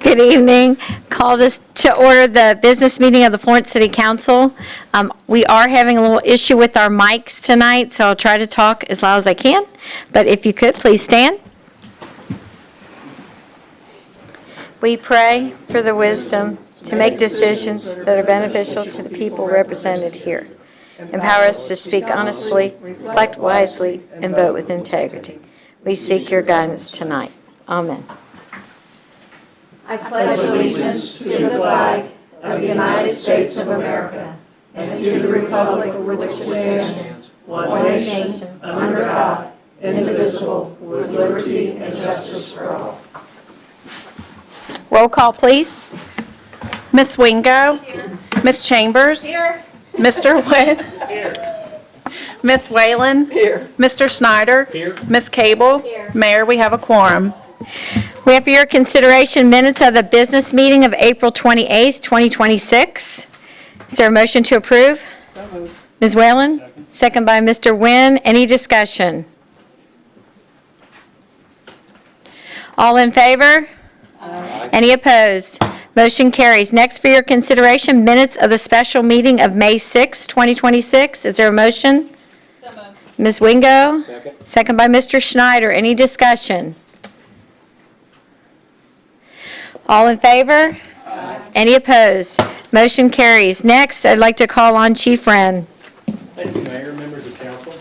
Good evening. Called us to order the business meeting of the Florence City Council. We are having a little issue with our mics tonight, so I'll try to talk as loud as I can. But if you could, please stand. We pray for the wisdom to make decisions that are beneficial to the people represented here. Empower us to speak honestly, reflect wisely, and vote with integrity. We seek your guidance tonight. Amen. I pledge allegiance to the flag of the United States of America and to the republic for which it stands, one nation, under God, indivisible, with liberty and justice for all. Roll call, please. Miss Wingo. Here. Miss Chambers. Here. Mr. Wood. Here. Miss Whalen. Here. Mr. Snyder. Here. Miss Cable. Here. Mayor, we have a quorum. We have for your consideration minutes of the business meeting of April 28th, 2026. Is there a motion to approve? Ms. Whalen? Second by Mr. Nguyen. Any discussion? All in favor? Aye. Any opposed? Motion carries. Next for your consideration, minutes of the special meeting of May 6, 2026. Is there a motion? So moved. Ms. Wingo? Second. Second by Mr. Schneider. Any discussion? All in favor? Aye. Any opposed? Motion carries. Next, I'd like to call on Chief Wren. Thank you, Mayor, members of council.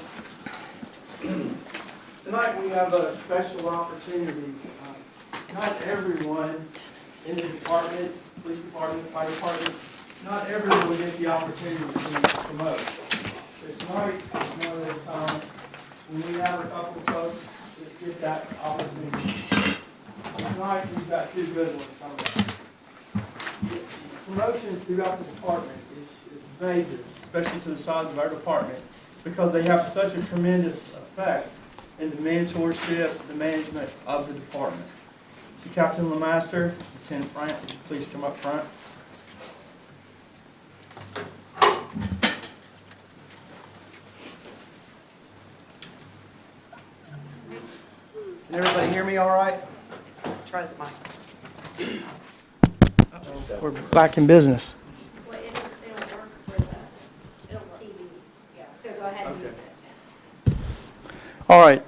Tonight we have a special opportunity. Not everyone in the department, police department, fire department, not everyone gets the opportunity to promote. So tonight is one of those times when we have a couple of folks that get that opportunity. Tonight we've got two good ones coming up. Promotions throughout the department is major, especially to the size of our department, because they have such a tremendous effect in the mentorship, the management of the department. So Captain Lemaster, Lieutenant Bryant, would you please come up front? Can everybody hear me all right? Try the mic. We're back in business. Well, it'll work for the TV. Yeah. So go ahead and use it. All right.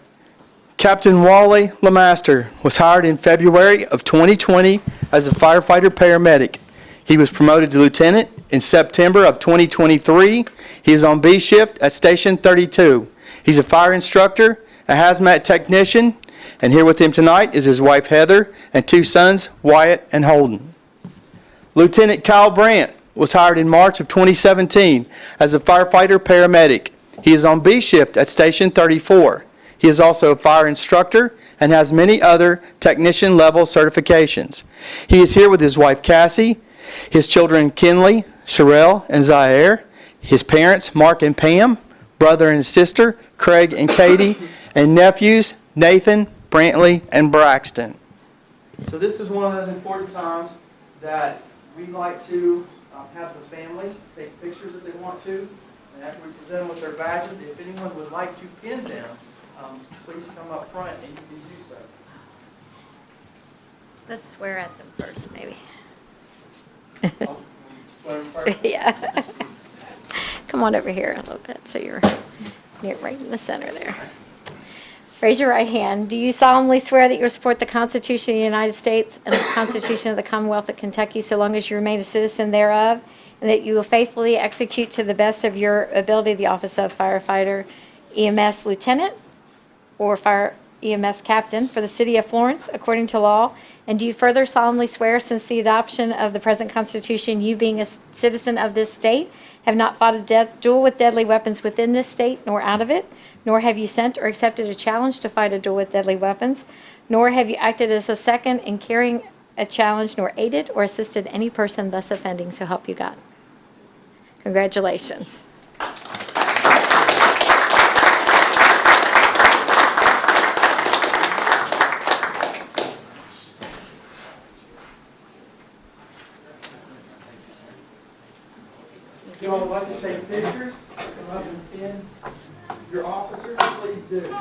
Captain Wally Lemaster was hired in February of 2020 as a firefighter paramedic. He was promoted to lieutenant in September of 2023. He is on B shift at Station 32. He's a fire instructor, a hazmat technician, and here with him tonight is his wife Heather and two sons, Wyatt and Holden. Lieutenant Kyle Brandt was hired in March of 2017 as a firefighter paramedic. He is on B shift at Station 34. He is also a fire instructor and has many other technician level certifications. He is here with his wife Cassie, his children Kinley, Sherelle, and Zaire, his parents Mark and Pam, brother and sister Craig and Katie, and nephews Nathan, Brantley, and Braxton. So this is one of those important times that we like to have the families take pictures if they want to, and after we present them with their badges, if anyone would like to pin them, please come up front and you can do so. Let's swear at them first, maybe. Swear first. Yeah. Come on over here a little bit so you're right in the center there. Raise your right hand. Do you solemnly swear that you will support the Constitution of the United States and the Constitution of the Commonwealth of Kentucky so long as you remain a citizen thereof, and that you will faithfully execute to the best of your ability the office of firefighter, EMS lieutenant, or fire EMS captain for the city of Florence according to law? And do you further solemnly swear, since the adoption of the present Constitution, you being a citizen of this state, have not fought a duel with deadly weapons within this state nor out of it, nor have you sent or accepted a challenge to fight a duel with deadly weapons, nor have you acted as a second in carrying a challenge, nor aided or assisted any person thus offending, so help you God? Congratulations. If you all would like to take pictures, come up and pin your officers, please do.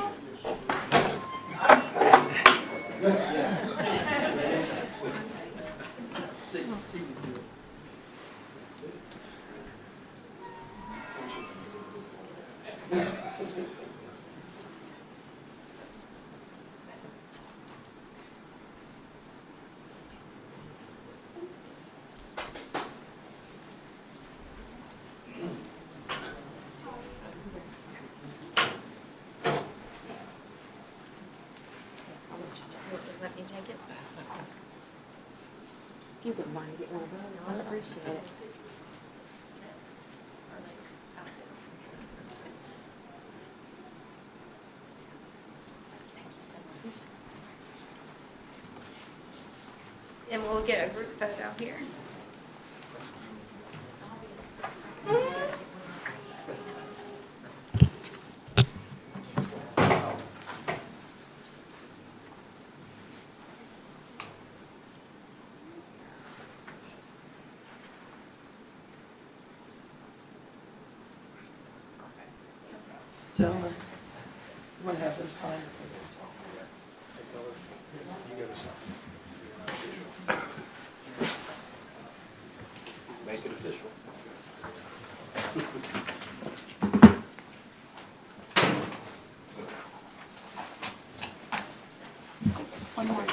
you wouldn't mind getting one of those, I'd appreciate it. And we'll get a group photo here. Gentlemen, you want to have them sign? Make it official. One more.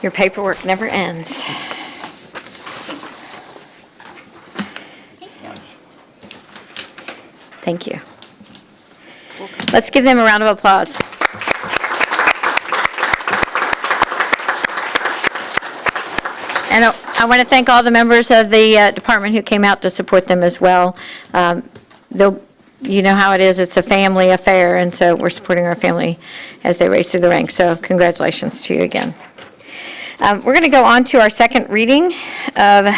Your paperwork never ends. Thank you. Let's give them a round of applause. And I want to thank all the members of the department who came out to support them as well. You know how it is, it's a family affair, and so we're supporting our family as they race through the ranks. So congratulations to you again. We're going to go on to our second reading of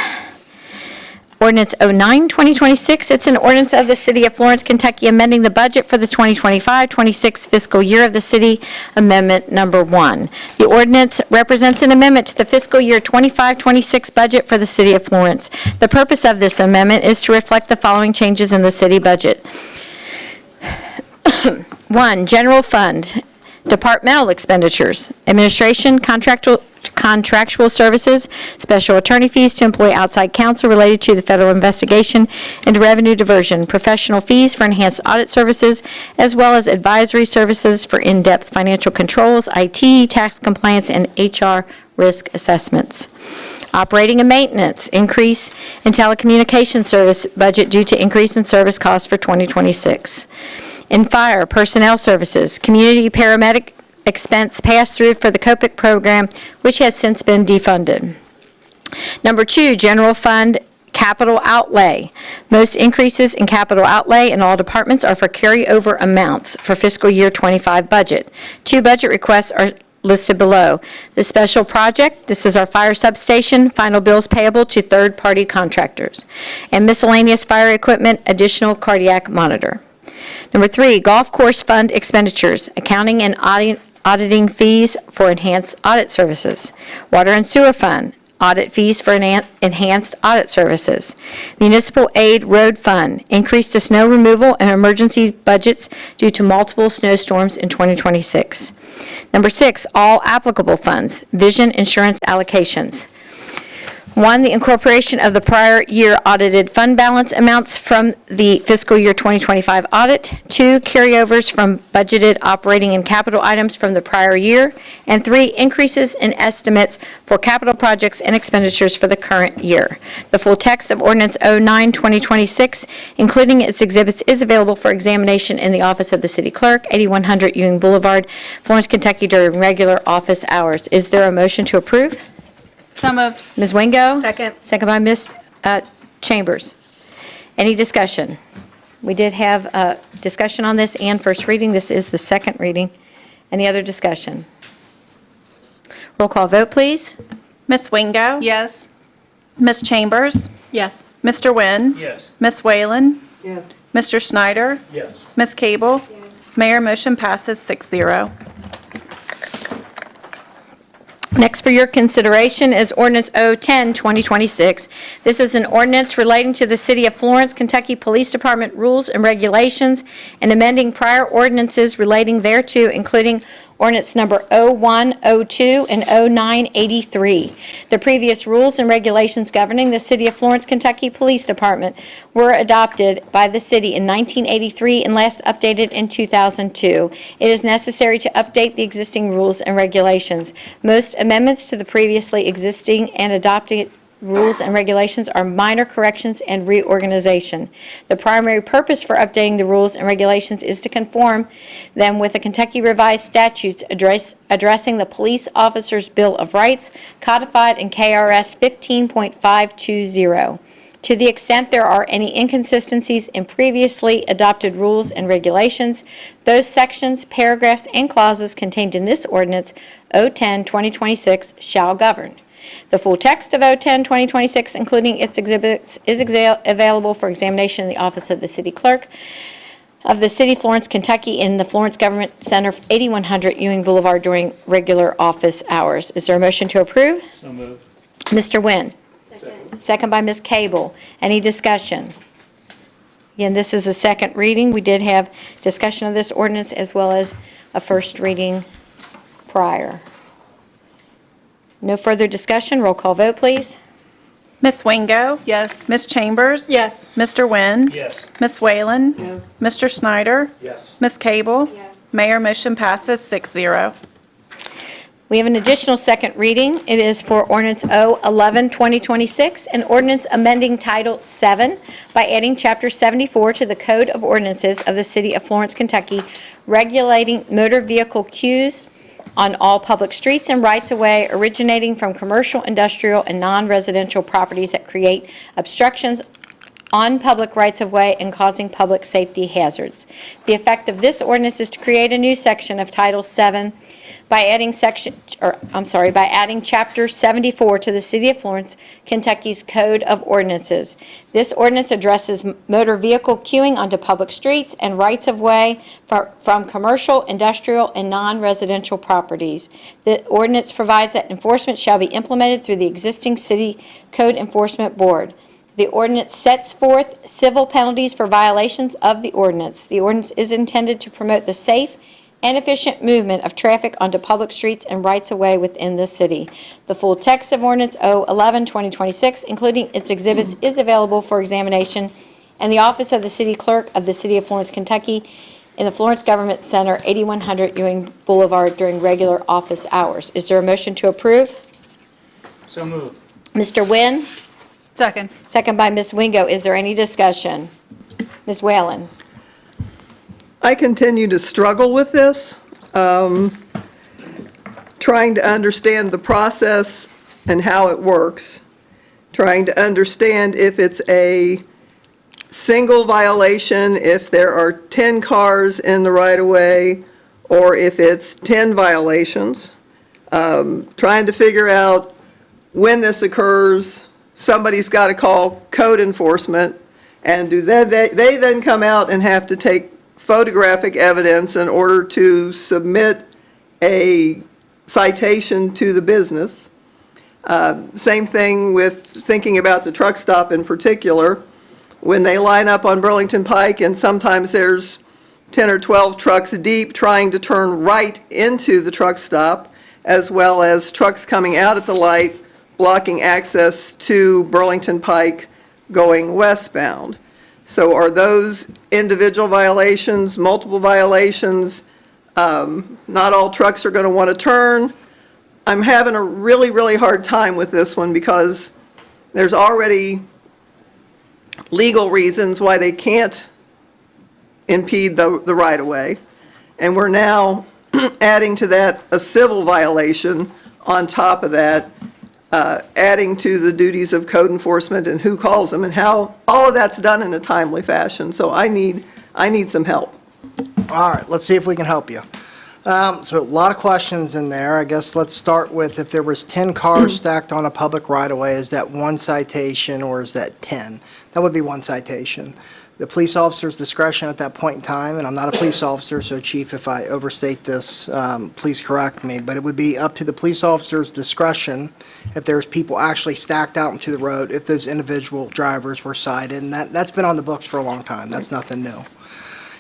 Ordinance 09-2026. It's an ordinance of the City of Florence, Kentucky, amending the budget for the 2025-26 fiscal year of the city, Amendment Number 1. The ordinance represents an amendment to the fiscal year 25-26 budget for the City of Florence. The purpose of this amendment is to reflect the following changes in the city budget. 1. General fund, departmental expenditures, administration, contractual services, special attorney fees to employ outside counsel related to the federal investigation and revenue diversion, professional fees for enhanced audit services, as well as advisory services for in-depth financial controls, IT, tax compliance, and HR risk assessments. Operating and maintenance, increase in telecommunications service budget due to increase in service costs for 2026. In fire, personnel services, community paramedic expense pass-through for the COPIC program, which has since been defunded. Number 2, general fund capital outlay. Most increases in capital outlay in all departments are for carryover amounts for fiscal year 25 budget. 2 budget requests are listed below. The special project, this is our fire substation, final bills payable to third-party contractors. And miscellaneous fire equipment, additional cardiac monitor. Number 3, golf course fund expenditures, accounting and auditing fees for enhanced audit services. Water and sewer fund, audit fees for enhanced audit services. Municipal aid road fund, increase to snow removal and emergency budgets due to multiple snowstorms in 2026. Number 6, all applicable funds, vision insurance allocations. 1, the incorporation of the prior year audited fund balance amounts from the fiscal year 2025 audit. 2, carryovers from budgeted operating and capital items from the prior year. And 3, increases in estimates for capital projects and expenditures for the current year. The full text of Ordinance 09-2026, including its exhibits, is available for examination in the office of the City Clerk, 8100 Ewing Boulevard, Florence, Kentucky, during regular office hours. Is there a motion to approve? So moved. Ms. Wingo? Second. Second by Ms. Chambers. Any discussion? We did have a discussion on this and first reading. This is the second reading. Any other discussion? Roll call vote, please. Ms. Wingo? Yes. Ms. Chambers? Yes. Mr. Wynn? Yes. Ms. Whalen? Yeah. Mr. Snyder? Yes. Ms. Cable? Mayor, motion passes 6-0. Next for your consideration is Ordinance 010-2026. This is an ordinance relating to the City of Florence, Kentucky Police Department rules and regulations and amending prior ordinances relating thereto, including Ordinance number 0102 and 0983. The previous rules and regulations governing the City of Florence, Kentucky Police Department were adopted by the city in 1983 and last updated in 2002. It is necessary to update the existing rules and regulations. Most amendments to the previously existing and adopted rules and regulations are minor corrections and reorganization. The primary purpose for updating the rules and regulations is to conform them with the Kentucky Revised Statutes addressing the Police Officers' Bill of Rights codified in KRS 15.520. To the extent there are any inconsistencies in previously adopted rules and regulations, those sections, paragraphs, and clauses contained in this ordinance, O10-2026, shall govern. The full text of O10-2026, including its exhibits, is available for examination in the office of the City Clerk of the City of Florence, Kentucky, in the Florence Government Center, 8100 Ewing Boulevard, during regular office hours. Is there a motion to approve? So moved. Mr. Nguyen? Second by Ms. Cable. Any discussion? Again, this is a second reading. We did have discussion of this ordinance as well as a first reading prior. No further discussion. Roll call vote, please. Ms. Wingo? Yes. Ms. Chambers? Yes. Mr. Nguyen? Yes. Ms. Whalen? Yes. Mr. Snyder? Yes. Ms. Cable? Yes. Mayor, motion passes 6-0. We have an additional second reading. It is for ordinance O11-2026, an ordinance amending Title VII by adding Chapter 74 to the Code of Ordinances of the City of Florence, Kentucky, regulating motor vehicle queues on all public streets and rights-of-way originating from commercial, industrial, and non-residential properties that create obstructions on public rights-of-way and causing public safety hazards. The effect of this ordinance is to create a new section of Title VII by adding Chapter 74 to the City of Florence, Kentucky's Code of Ordinances. This ordinance addresses motor vehicle queuing onto public streets and rights-of-way from commercial, industrial, and non-residential properties. The ordinance provides that enforcement shall be implemented through the existing City Code Enforcement Board. The ordinance sets forth civil penalties for violations of the ordinance. The ordinance is intended to promote the safe and efficient movement of traffic onto public streets and rights-of-way within the city. The full text of ordinance O11-2026, including its exhibits, is available for examination in the office of the City Clerk of the City of Florence, Kentucky, in the Florence Government Center, 8100 Ewing Boulevard, during regular office hours. Is there a motion to approve? So moved. Mr. Nguyen? Second. Second by Ms. Wingo. Is there any discussion? Ms. Whalen? I continue to struggle with this, trying to understand the process and how it works, trying to understand if it's a single violation, if there are 10 cars in the right-of-way, or if it's 10 violations, trying to figure out when this occurs. Somebody's got to call code enforcement, and do they then come out and have to take photographic evidence in order to submit a citation to the business. Same thing with thinking about the truck stop in particular. When they line up on Burlington Pike and sometimes there's 10 or 12 trucks deep trying to turn right into the truck stop, as well as trucks coming out at the light blocking access to Burlington Pike going westbound. So are those individual violations, multiple violations? Not all trucks are going to want to turn. I'm having a really, really hard time with this one because there's already legal reasons why they can't impede the right-of-way. And we're now adding to that a civil violation on top of that, adding to the duties of code enforcement and who calls them and how all of that's done in a timely fashion. So I need some help. All right, let's see if we can help you. So a lot of questions in there. I guess let's start with if there was 10 cars stacked on a public right-of-way, is that one citation or is that 10? That would be one citation. The police officer's discretion at that point in time, and I'm not a police officer, so Chief, if I overstate this, please correct me, but it would be up to the police officer's discretion if there's people actually stacked out into the road, if those individual drivers were cited, and that's been on the books for a long time. That's nothing new.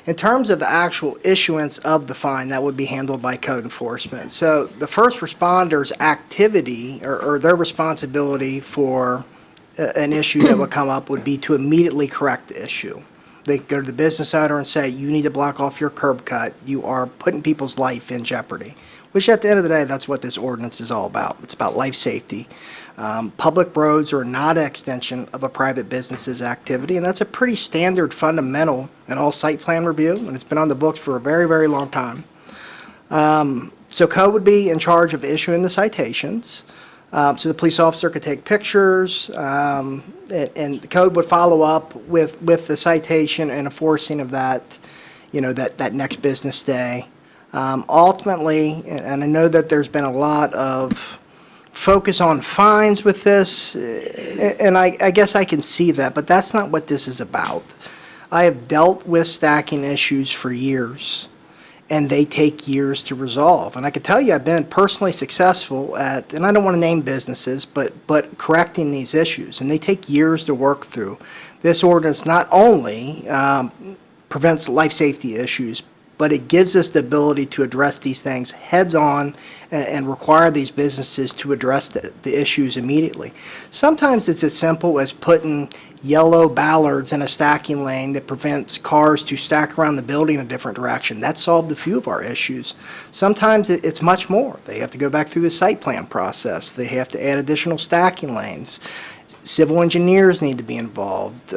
In terms of the actual issuance of the fine, that would be handled by code enforcement. So the first responders' activity or their responsibility for an issue that would come up would be to immediately correct the issue. They go to the business owner and say, you need to block off your curb cut. You are putting people's life in jeopardy, which at the end of the day, that's what this ordinance is all about. It's about life safety. Public roads are not an extension of a private business's activity, and that's a pretty standard fundamental in all site plan review, and it's been on the books for a very, very long time. So code would be in charge of issuing the citations. So the police officer could take pictures, and the code would follow up with the citation and enforcing of that, that next business day. Ultimately, and I know that there's been a lot of focus on fines with this, and I guess I can see that, but that's not what this is about. I have dealt with stacking issues for years, and they take years to resolve. And I can tell you, I've been personally successful at, and I don't want to name businesses, but correcting these issues, and they take years to work through. This ordinance not only prevents life safety issues, but it gives us the ability to address these things heads-on and require these businesses to address the issues immediately. Sometimes it's as simple as putting yellow ballards in a stacking lane that prevents cars to stack around the building in a different direction. That solved a few of our issues. Sometimes it's much more. They have to go back through the site plan process. They have to add additional stacking lanes. Civil engineers need to be involved.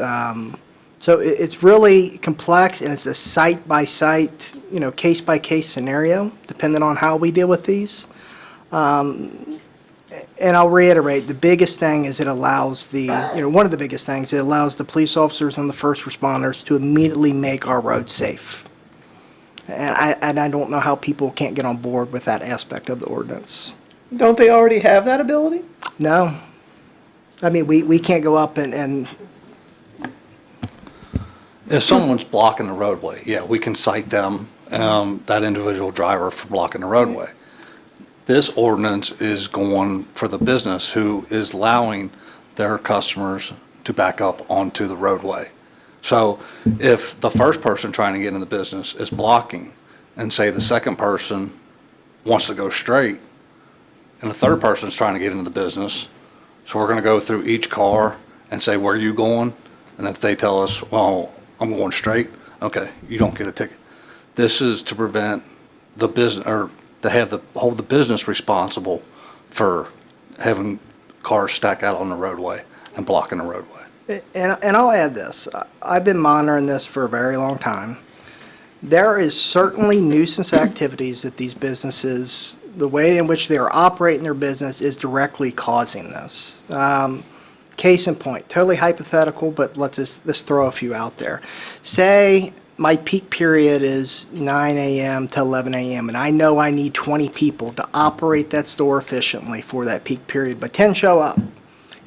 So it's really complex, and it's a site-by-site, case-by-case scenario, depending on how we deal with these. And I'll reiterate, the biggest thing is it allows one of the biggest things, it allows the police officers and the first responders to immediately make our roads safe. And I don't know how people can't get on board with that aspect of the ordinance. Don't they already have that ability? No. I mean, we can't go up and If someone's blocking the roadway, yeah, we can cite them, that individual driver for blocking the roadway. This ordinance is going for the business who is allowing their customers to back up onto the roadway. So if the first person trying to get in the business is blocking, and say the second person wants to go straight, and the third person's trying to get into the business, so we're gonna go through each car and say, where are you going? And if they tell us, well, I'm going straight, okay, you don't get a ticket. This is to prevent the business, or to hold the business responsible for having cars stack out on the roadway and blocking the roadway. And I'll add this. I've been monitoring this for a very long time. There is certainly nuisance activities that these businesses, the way in which they are operating their business is directly causing this. Case in point, totally hypothetical, but let's throw a few out there. Say my peak period is 9 a.m. to 11 a.m., and I know I need 20 people to operate that store efficiently for that peak period, but 10 show up.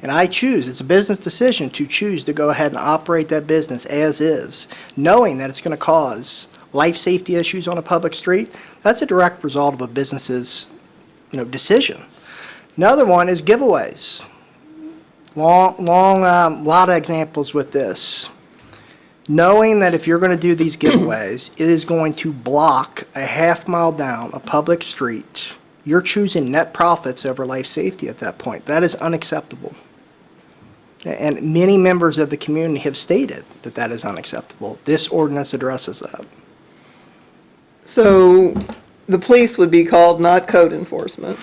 And I choose, it's a business decision to choose to go ahead and operate that business as is, knowing that it's going to cause life safety issues on a public street. That's a direct result of a business's decision. Another one is giveaways. Lot of examples with this. Knowing that if you're going to do these giveaways, it is going to block a half mile down a public street. You're choosing net profits over life safety at that point. That is unacceptable. And many members of the community have stated that that is unacceptable. This ordinance addresses that. So the police would be called, not code enforcement,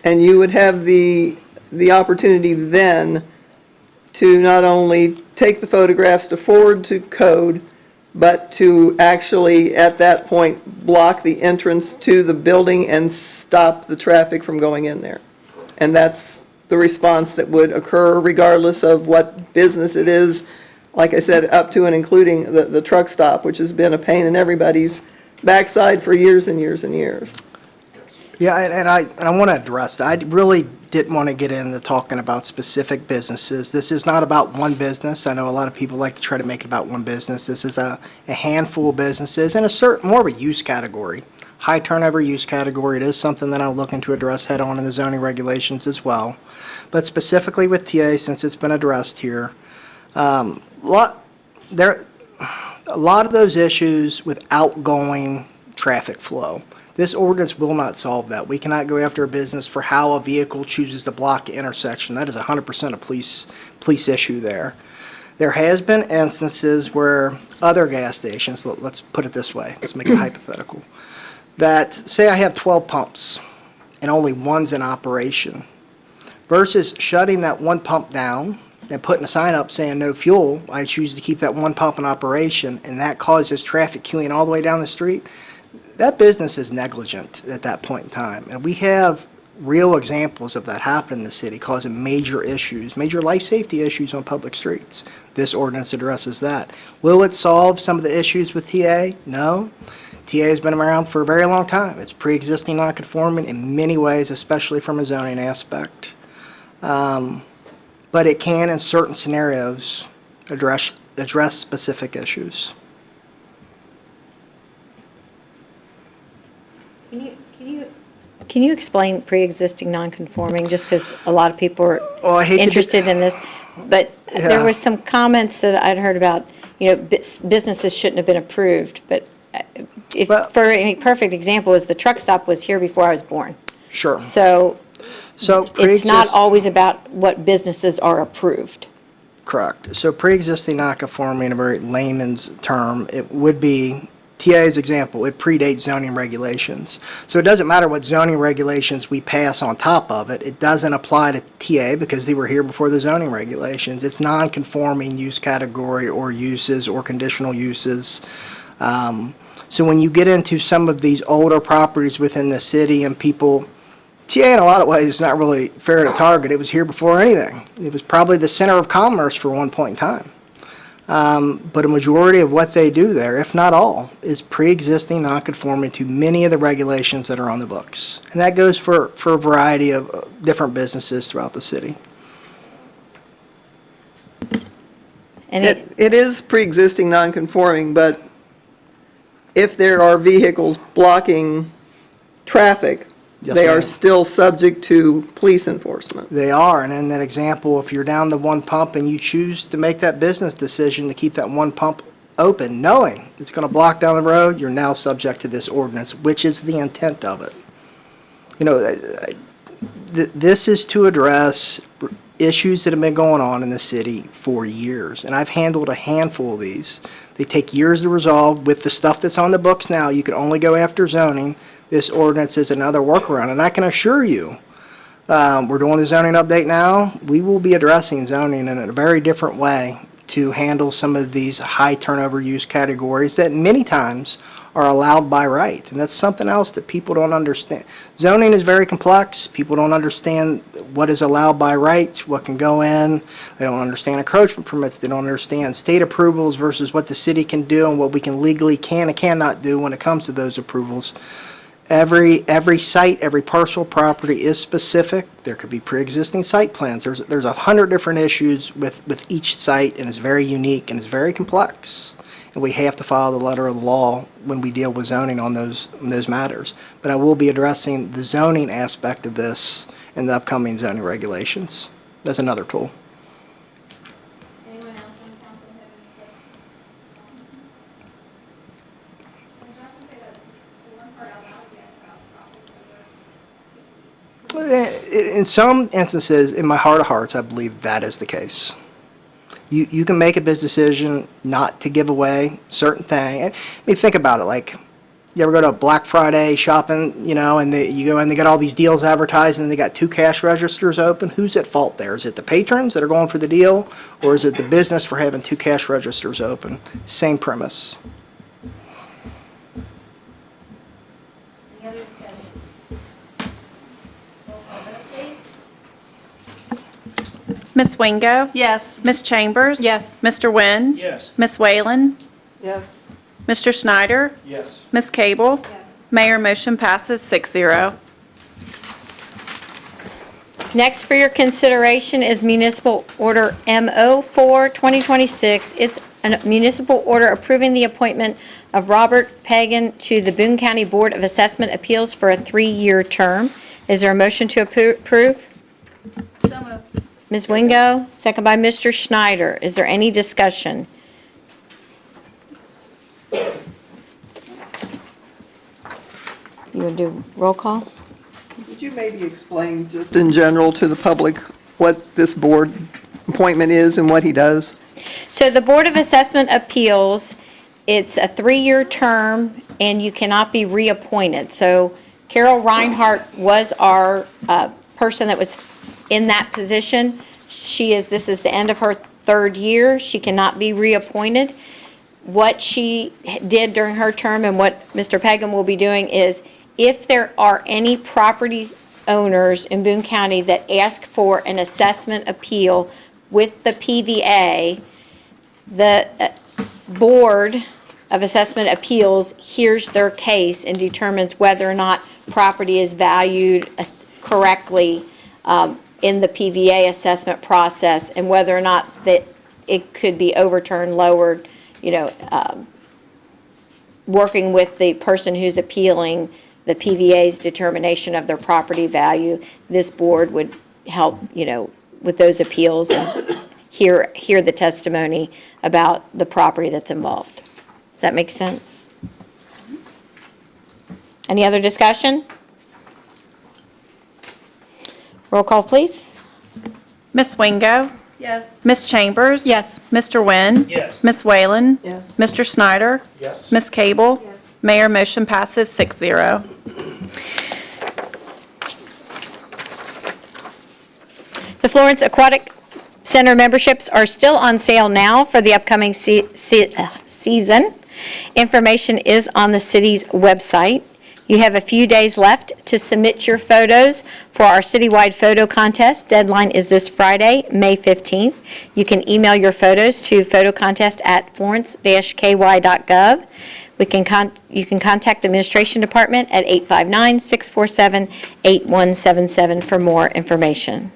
and you would have the opportunity then to not only take the photographs to forward to code, but to actually, at that point, block the entrance to the building and stop the traffic from going in there. And that's the response that would occur regardless of what business it is, like I said, up to and including the truck stop, which has been a pain in everybody's backside for years and years and years. Yeah, and I want to address that. I really didn't want to get into talking about specific businesses. This is not about one business. I know a lot of people like to try to make it about one business. This is a handful of businesses and more of a use category, high turnover use category. It is something that I'm looking to address head on in the zoning regulations as well. But specifically with TA, since it's been addressed here, a lot of those issues with outgoing traffic flow. This ordinance will not solve that. We cannot go after a business for how a vehicle chooses to block the intersection. That is 100% a police issue there. There has been instances where other gas stations, let's put it this way, let's make it hypothetical, that say I have 12 pumps and only one's in operation, versus shutting that one pump down and putting a sign up saying no fuel, I choose to keep that one pump in operation, and that causes traffic queuing all the way down the street, that business is negligent at that point in time. And we have real examples of that happen in the city, causing major issues, major life safety issues on public streets. This ordinance addresses that. Will it solve some of the issues with TA? No. TA has been around for a very long time. It's pre-existing non-conforming in many ways, especially from a zoning aspect. But it can, in certain scenarios, address specific issues. Can you explain pre-existing non-conforming, just because a lot of people are Oh, I hate to be- interested in this? But there Yeah. was some comments that I'd heard about, businesses shouldn't have been approved, but if, Well- for a perfect example, is the truck stop was here before I was born. Sure. So So it's not pre-exist- always about what businesses are approved. Correct. So pre-existing non-conforming, in a very layman's term, it would be, TA's example, it predates zoning regulations. So it doesn't matter what zoning regulations we pass on top of it, it doesn't apply to TA because they were here before the zoning regulations. It's non-conforming use category or uses or conditional uses. So when you get into some of these older properties within the city and people, TA in a lot of ways is not really fair to target. It was here before anything. It was probably the center of commerce for one point in time. But a majority of what they do there, if not all, is pre-existing non-conforming to many of the regulations that are on the books. And that goes for a variety of different businesses throughout the city. And It is pre-existing non-conforming, but if there are vehicles blocking traffic, Yes, they are ma'am. still subject to police enforcement. They are, and in that example, if you're down to one pump and you choose to make that business decision to keep that one pump open, knowing it's going to block down the road, you're now subject to this ordinance, which is the intent of it. This is to address issues that have been going on in the city for years, and I've handled a handful of these. They take years to resolve. With the stuff that's on the books now, you can only go after zoning. This ordinance is another workaround, and I can assure you, we're doing the zoning update now. We will be addressing zoning in a very different way to handle some of these high turnover use categories that many times are allowed by right. And that's something else that people don't understand. Zoning is very complex. People don't understand what is allowed by right, what can go in. They don't understand encroachment permits. They don't understand state approvals versus what the city can do and what we can legally can and cannot do when it comes to those approvals. Every site, every parcel property is specific. There could be pre-existing site plans. There's 100 different issues with each site, and it's very unique and it's very complex. And we have to follow the letter of the law when we deal with zoning on those matters. But I will be addressing the zoning aspect of this in the upcoming zoning regulations. That's another tool. anyone else on council have In some instances, in my heart of hearts, I believe that is the case. You can make a business decision not to give away certain thing. I mean, think about it, like, you ever go to a Black Friday shopping, and you go in, they got all these deals advertised, and they got 2 cash registers open? Who's at fault there? Is it the patrons that are going for the deal, or is it the business for having 2 cash registers open? Same premise. any other discussion? Roll call vote, please. Ms. Wingo? Yes. Ms. Chambers? Yes. Mr. Wynn? Yes. Ms. Whalen? Yes. Mr. Snyder? Yes. Ms. Cable? Yes. Mayor, motion passes 6-0. Next for your consideration is Municipal Order MO4-2026. It's a municipal order approving the appointment of Robert Pagan to the Boone County Board of Assessment Appeals for a 3-year term. Is there a motion to approve? So moved. Ms. Wingo, second by Mr. Schneider. Is there any discussion? You want to do roll call? Would you maybe explain just in general to the public what this board appointment is and what he does? So the Board of Assessment Appeals, it's a 3-year term, and you cannot be reappointed. So Carol Reinhardt was our person that was in that position. This is the end of her 3rd year. She cannot be reappointed. What she did during her term and what Mr. Pegum will be doing is, if there are any property owners in Boone County that ask for an assessment appeal with the PVA, the Board of Assessment Appeals hears their case and determines whether or not property is valued correctly in the PVA assessment process, and whether or not that it could be overturned, lowered, working with the person who's appealing the PVA's determination of their property value. This board would help, with those appeals and hear the testimony about the property that's involved. Does that make sense? Any other discussion? Roll call, please. Ms. Wingo? Yes. Ms. Chambers? Yes. Mr. Wynn? Yes. Ms. Whalen? Yes. Mr. Snyder? Yes. Ms. Cable? Mayor, motion passes 6-0. The Florence Aquatic Center memberships are still on sale now for the upcoming season. Information is on the city's website. You have a few days left to submit your photos for our citywide photo contest. Deadline is this Friday, May 15th. You can email your photos to photocontest@florence-ky.gov. You can contact the administration department at 859-647-8177 for more information.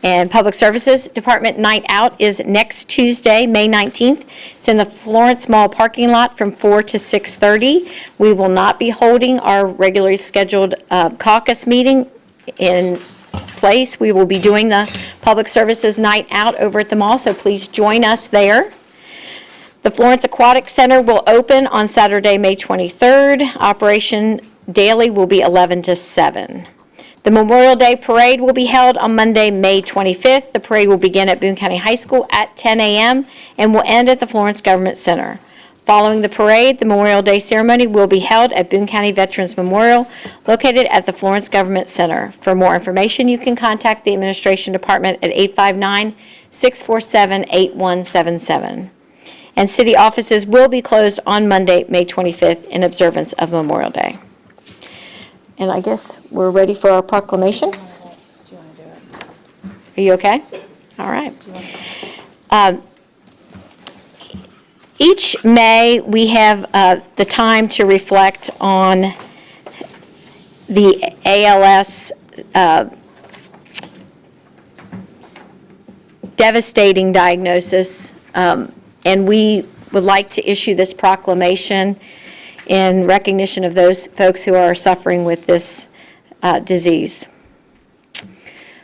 And Public Services Department Night Out is next Tuesday, May 19th. It's in the Florence Mall parking lot from 4 to 6:30. We will not be holding our regularly scheduled caucus meeting in place. We will be doing the Public Services Night Out over at the mall, so please join us there. The Florence Aquatic Center will open on Saturday, May 23rd. Operation daily will be 11 to 7. The Memorial Day Parade will be held on Monday, May 25th. The parade will begin at Boone County High School at 10 a.m. and will end at the Florence Government Center. Following the parade, the Memorial Day ceremony will be held at Boone County Veterans Memorial, located at the Florence Government Center. For more information, you can contact the Administration Department at 859-647-8177. And city offices will be closed on Monday, May 25th, in observance of Memorial Day. And I guess we're ready for our proclamation? Are you okay? All right. Each May, we have the time to reflect on the ALS devastating diagnosis, and we would like to issue this proclamation in recognition of those folks who are suffering with this disease.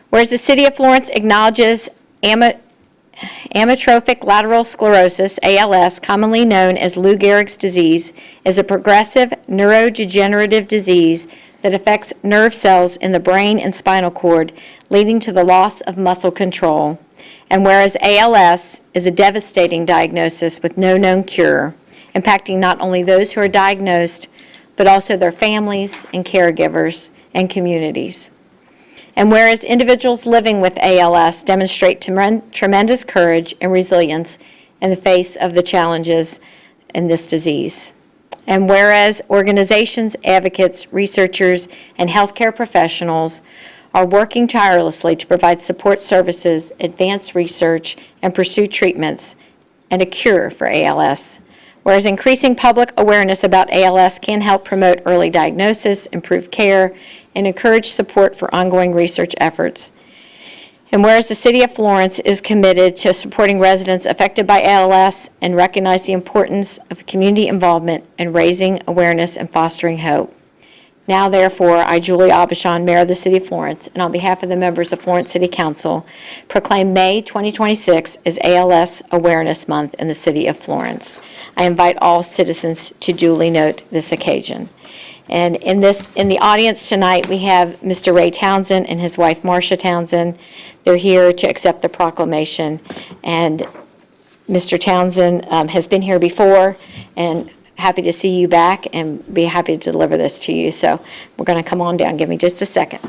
Whereas the City of Florence acknowledges amyotrophic lateral sclerosis, ALS, commonly known as Lou Gehrig's disease, is a progressive neurodegenerative disease that affects nerve cells in the brain and spinal cord, leading to the loss of muscle control. And whereas ALS is a devastating diagnosis with no known cure, impacting not only those who are diagnosed, but also their families and caregivers and communities. And whereas individuals living with ALS demonstrate tremendous courage and resilience in the face of the challenges in this disease. And whereas organizations, advocates, researchers, and healthcare professionals are working tirelessly to provide support services, advance research, and pursue treatments and a cure for ALS. Whereas increasing public awareness about ALS can help promote early diagnosis, improve care, and encourage support for ongoing research efforts. And whereas the City of Florence is committed to supporting residents affected by ALS and recognize the importance of community involvement in raising awareness and fostering hope. Now, therefore, I, Julie Aubuchon, Mayor of the City of Florence, and on behalf of the members of Florence City Council, proclaim May 2026 as ALS Awareness Month in the City of Florence. I invite all citizens to duly note this occasion. And in the audience tonight, we have Mr. Ray Townsend and his wife, Marcia Townsend. They're here to accept the proclamation. And Mr. Townsend has been here before, and happy to see you back and be happy to deliver this to you. So we're going to come on down. Give me just a second.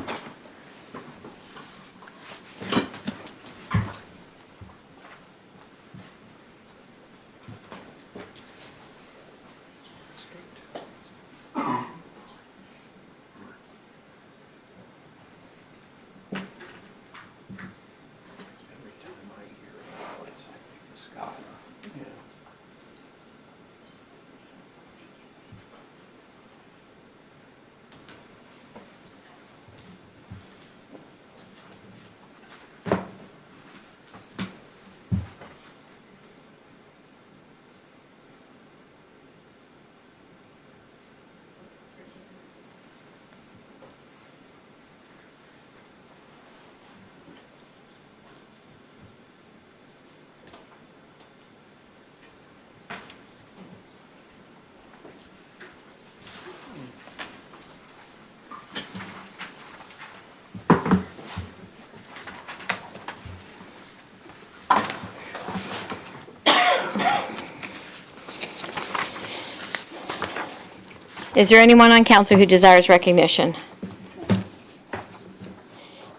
Is there anyone on council who desires recognition?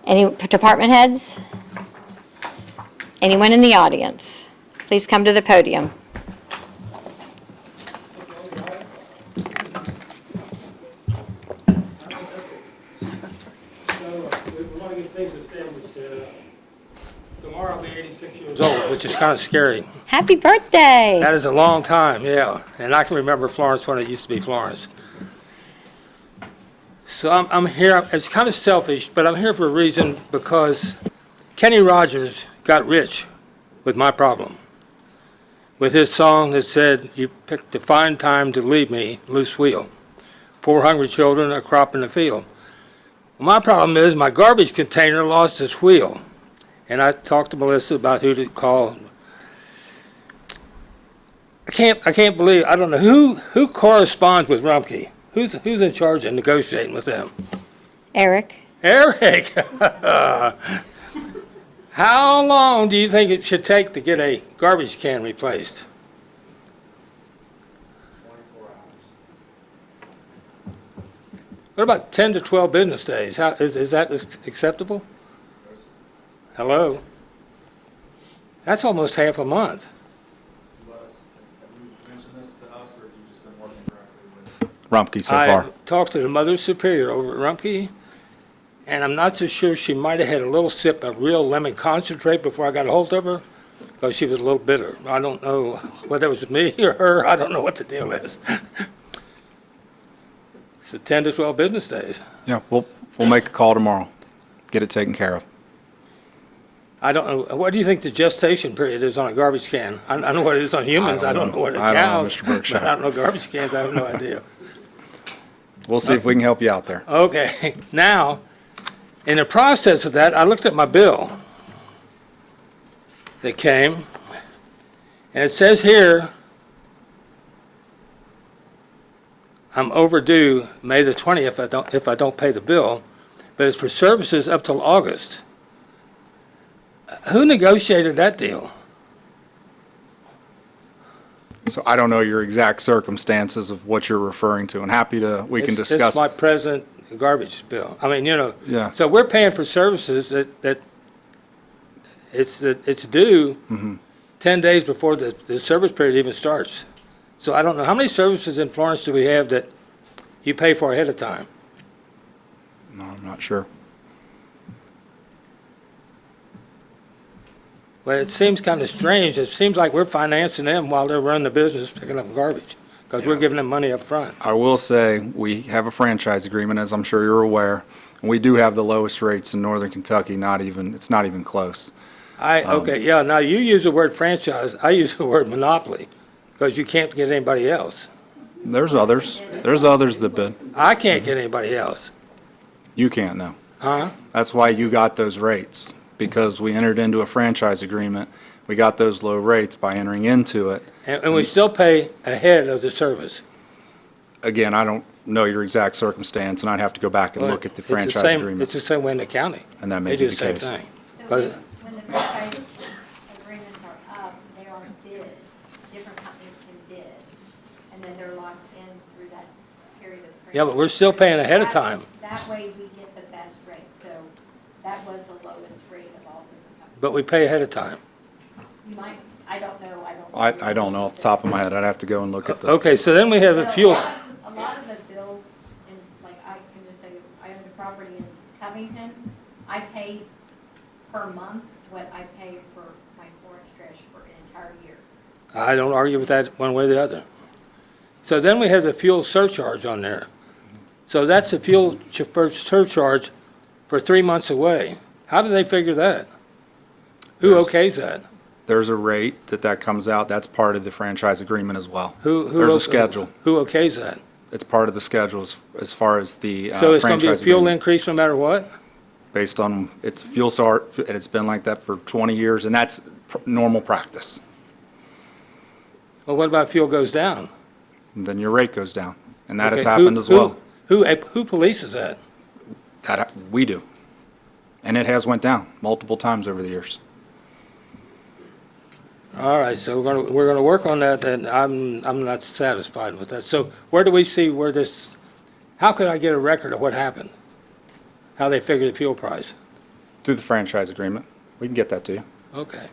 Any department heads? Anyone in the audience? Please come to the podium. Tomorrow I'll be 86 years old, which is kind of scary. Happy birthday! That is a long time, yeah. And I can remember Florence when it used to be Florence. So I'm here, it's kind of selfish, but I'm here for a reason, because Kenny Rogers got rich with my problem. With his song that said, "You picked a fine time to leave me, loose wheel. 4 hungry children, a crop in the field." Well, my problem is my garbage container lost its wheel. And I talked to Melissa about who to call. I can't believe, I don't know, who corresponds with Rumpke? Who's in charge of negotiating with them? Eric? Eric! How long do you think it should take to get a garbage can replaced? 24 hours. What about 10 to 12 business days? Is that acceptable? Hello? That's almost half a month. Have you mentioned this to us, or have you just been working directly with? Rumpke so I far. talked to the Mother Superior over at Rumpke, and I'm not so sure, she might have had a little sip of real lemon concentrate before I got a hold of her, because she was a little bitter. I don't know whether it was me or her. I don't know what the deal is. So 10 to 12 business days. Yeah, we'll make a call tomorrow. Get it taken care of. I don't know, what do you think the gestation period is on a garbage can? I know what it is on humans, I don't know what it I don't know, cows, Mr. Berkshire. but I don't know garbage cans, I have no idea. We'll see if we can help you out there. Okay, now, in the process of that, I looked at my bill that came, and it says here, I'm overdue May the 20th if I don't pay the bill, but it's for services up till August. Who negotiated that deal? So I don't know your exact circumstances of what you're referring to, and happy to, we can This discuss. is my present garbage bill. I mean, Yeah. so we're paying for services that it's due Mm-hmm. 10 days before the service period even starts. So I don't know, how many services in Florence do we have that you pay for ahead of time? No, I'm not sure. Well, it seems kind of strange. It seems like we're financing them while they're running the business, picking up garbage, because we're giving them money up front. I will say, we have a franchise agreement, as I'm sure you're aware, and we do have the lowest rates in northern Kentucky, it's not even close. Okay, yeah, now you use the word franchise, I use the word monopoly, because you can't get anybody else. There's others that bid. I can't get anybody else. You can't know. Huh? That's why you got those rates, because we entered into a franchise agreement. We got those low rates by entering into it. And we still pay ahead of the service. Again, I don't know your exact circumstance, and I'd have to go back and look at the franchise agreement. It's the same way in the county. And that may They be do the same case. thing. So 'Cause- when the franchise agreements are up, they aren't bid Yeah, but we're still paying ahead of time. That way we get the best rate, so that was the lowest rate of all the companies. But we pay ahead of time. You might, I don't know, I don't know off the top of my head. I'd have to go and look at the. Okay, so then we have the fuel. A lot of the bills, in like, I can just tell you, I own a property in Covington. I pay per month what I pay for my Florence trash for an entire year. I don't argue with that one way or the other. So then we have the fuel surcharge on there. So that's a fuel surcharge for 3 months away. How do they figure that? Who okays that? There's a rate that comes out. That's part of the franchise agreement as well. Who There's a schedule. Who okays that? It's part of the schedule as far as the So it's going to be a franchise fuel agreement. increase no matter what? Based on its fuel sort, and it's been like that for 20 years, and that's normal practice. Well, what about fuel goes down? And then your rate goes down, and that has Okay, happened as well. Who polices that? That we do. And it has went down multiple times over the years. All right, so we're gonna work on that, and I'm not satisfied with that. So where do we see where this, how could I get a record of what happened? How they figure the fuel price? Through the franchise agreement. We can get that to you. Okay.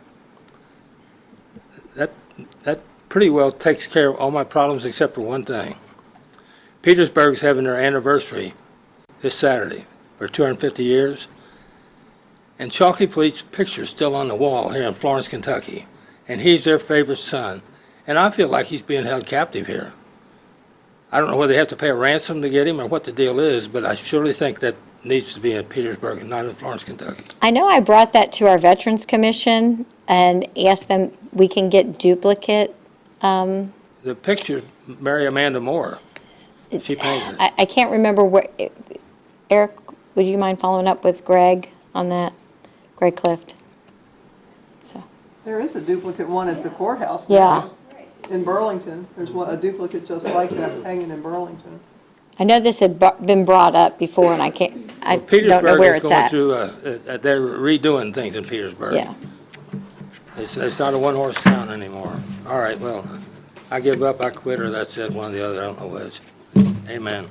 That pretty well takes care of all my problems except for one thing. Petersburg's having their anniversary this Saturday for 250 years. And Chalky Fleet's picture's still on the wall here in Florence, Kentucky. And he's their favorite son. And I feel like he's being held captive here. I don't know whether they have to pay a ransom to get him or what the deal is, but I surely think that needs to be in Petersburg and not in Florence, Kentucky. I know I brought that to our Veterans Commission and asked them, we can get duplicate. The picture's Mary Amanda Moore. She painted it. I can't remember where, Eric, would you mind following up with Greg on that? Greg Clift? So, There is a duplicate one at the courthouse. yeah. In Burlington. There's a duplicate just like that hanging in Burlington. I know this had been brought up before, and I don't know where it's at. Petersburg is going through, they're redoing things in Petersburg. Yeah. It's not a one-horse town anymore. All right, well, I give up, I quit, or that's it, one or the other, I don't know which. Amen.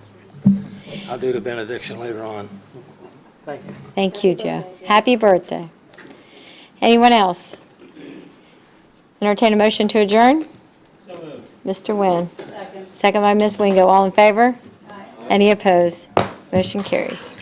I'll do the benediction later on. Thank you, Joe. Happy birthday. Anyone else? Entertain a motion to adjourn? Mr. Nguyen. Second by Ms. Wingo. All in favor? Any opposed? Motion carries.